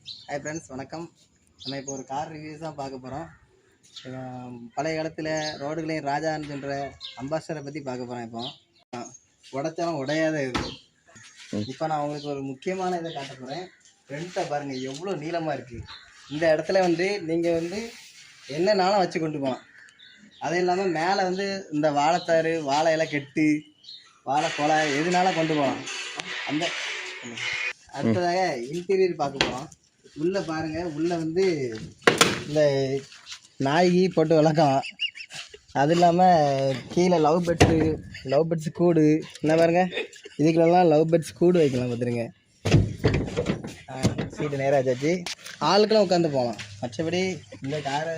Hi friends, வணக்கம். நம்ம இப்போ ஒரு கார் ரிவ்யூஸ் தான் பார்க்க போகிறோம். பழைய காலத்தில் ரோடுகளையும் ராஜான்னு சொல்கிற அம்பாஸ்டரை பற்றி பார்க்க போகிறோம். இப்போ உடைச்சாலும் உடையாத இது. இப்போ நான் உங்களுக்கு ஒரு முக்கியமான இதை காட்ட போகிறேன். ஃப்ரெண்ட்டை பாருங்கள், எவ்வளோ நீளமாக இருக்குது. இந்த இடத்துல நீங்கள் என்னன்னாலும் வச்சு கொண்டு போகலாம். அது இல்லாமல் மேலே இந்த வாழைத்தாறு, வாழை இலை கெட்டு, வாழை கொலை எதுனாலும் கொண்டு போகலாம். அந்த அடுத்ததாக இன்டீரியர் பார்க்க போகிறோம். உள்ளே பாருங்கள், உள்ளே இந்த நாய்கி போட்டு வளர்க்கலாம். அது இல்லாமல் கீழே லவ் பேர்ட்ஸு கூடு என்ன பாருங்கள், இதுக்குள்ளெல்லாம் லவ் பேர்ட்ஸ் கூடு வைக்கலாம். பார்த்துருங்க, சீட்டு நேராக ஆச்சாச்சு. ஆளுக்கெல்லாம் உட்காந்து போகலாம். மற்றபடி இந்த காரை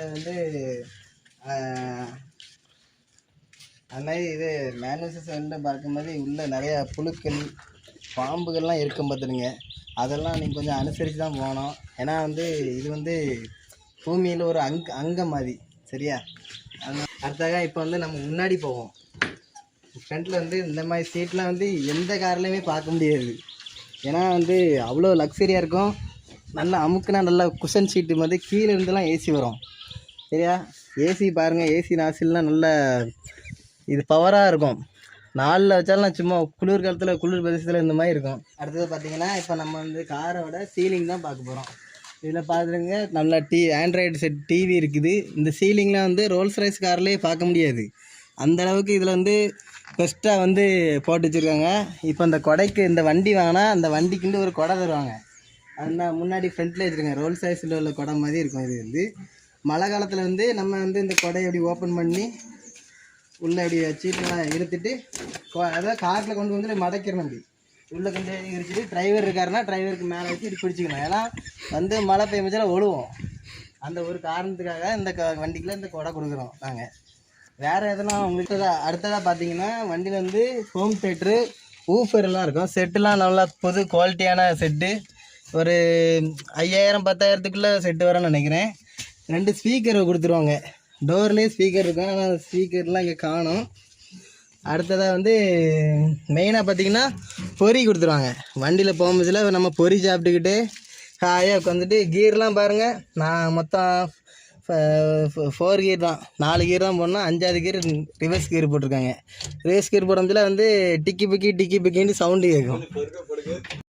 அது மாதிரி இது மேனுவல்ஸ் பார்க்கும்போது உள்ளே நிறையா புழுக்கள், பாம்புகள்லாம் இருக்கும். பார்த்துருங்க, அதெல்லாம் நீங்கள் கொஞ்சம் அனுசரித்து தான் போகணும். ஏன்னா இது பூமியில் ஒரு அங்கம் மாதிரி, சரியா? அடுத்தாக இப்போ நம்ம முன்னாடி போவோம். ஃப்ரண்ட்டில் இந்த மாதிரி சீட்லாம் எந்த கார்லேயுமே பார்க்க முடியாது. ஏன்னா அவ்வளோ லக்ஸரியாக இருக்கும். நல்லா அமுக்குனா நல்லா குஷன் சீட்டு மாதிரி கீழே இருந்தெல்லாம் ஏசி வரும், சரியா? ஏசி பாருங்கள், ஏசி நாசில்லாம் நல்லா இது பவராக இருக்கும். நாளில் வச்சாலும் சும்மா குளிர் காலத்தில் குளிர் பிரதேசத்தில் இந்த மாதிரி இருக்கும். அடுத்தது பார்த்தீங்கன்னா, இப்போ நம்ம காரோட சீலிங் தான் பார்க்க போகிறோம். இதில் பார்த்துருங்க, நல்லா ஆண்ட்ராய்டு செட் டிவி இருக்குது. இந்த சீலிங்லாம் ரோல்ஸ் ராய்ஸ் கார்லேயே பார்க்க முடியாது. அந்தளவுக்கு இதில் பெஸ்ட்டாக போட்டு வச்சுருக்காங்க. இப்போ இந்த கொடைக்கு இந்த வண்டி வாங்கினா அந்த வண்டிக்கு ஒரு கொடை தருவாங்க. அது முன்னாடி ஃப்ரண்ட்டில் வச்சுருங்க, ரோல்ஸ் ராய்ஸில் உள்ள கொடை மாதிரி இருக்கும். இது மழை காலத்தில் நம்ம இந்த கொடையை எப்படி ஓப்பன் பண்ணி உள்ளே அப்படி சீட்டெல்லாம் இழுத்துட்டு அதாவது காரில் கொண்டு மடக்கிறணும். அப்படி உள்ளே கொண்டு இடிச்சிட்டு டிரைவர் இருக்காருன்னா டிரைவருக்கு மேலே வச்சு இப்படி பிடிச்சிக்கணும். ஏன்னா மழை பெய்யும்போது ஒழுவோம். அந்த ஒரு காரணத்துக்காக இந்த வண்டிக்குள்ள இந்த கொடை கொடுக்குறோம் நாங்கள். வேறு எதனா உங்களுக்கு அடுத்ததாக பார்த்தீங்கன்னா, வண்டியில் ஹோம் தேட்ரு, ஊஃபர்லாம் இருக்கும். செட்டுலாம் நல்லா புது குவாலிட்டியான செட்டு. ஒரு 5000-10,000க்குள்ளே செட்டு வரேன்னு நினைக்கிறேன். 2 ஸ்பீக்கர் கொடுத்துருவாங்க. டோர்லேயே ஸ்பீக்கர் இருக்கும், ஆனால் ஸ்பீக்கர்லாம் இங்கே காணும். அடுத்ததாக மெயினாக பார்த்திங்கன்னா பொறி கொடுத்துருவாங்க. வண்டியில் போகும்போதில் நம்ம பொறி சாப்பிட்டுக்கிட்டு ஹாயாக உட்காந்துட்டு கீர்லாம் பாருங்கள். நான் மொத்தம் 4 கீர் தான், 4 கீர் தான் போடணும். 5ஆவது கீர் ரிவர்ஸ் கீர் போட்டிருக்காங்க. ரிவர்ஸ் கீர் போடுறதுல டிக்கி பிக்கின்னு சவுண்டு கேட்கும்.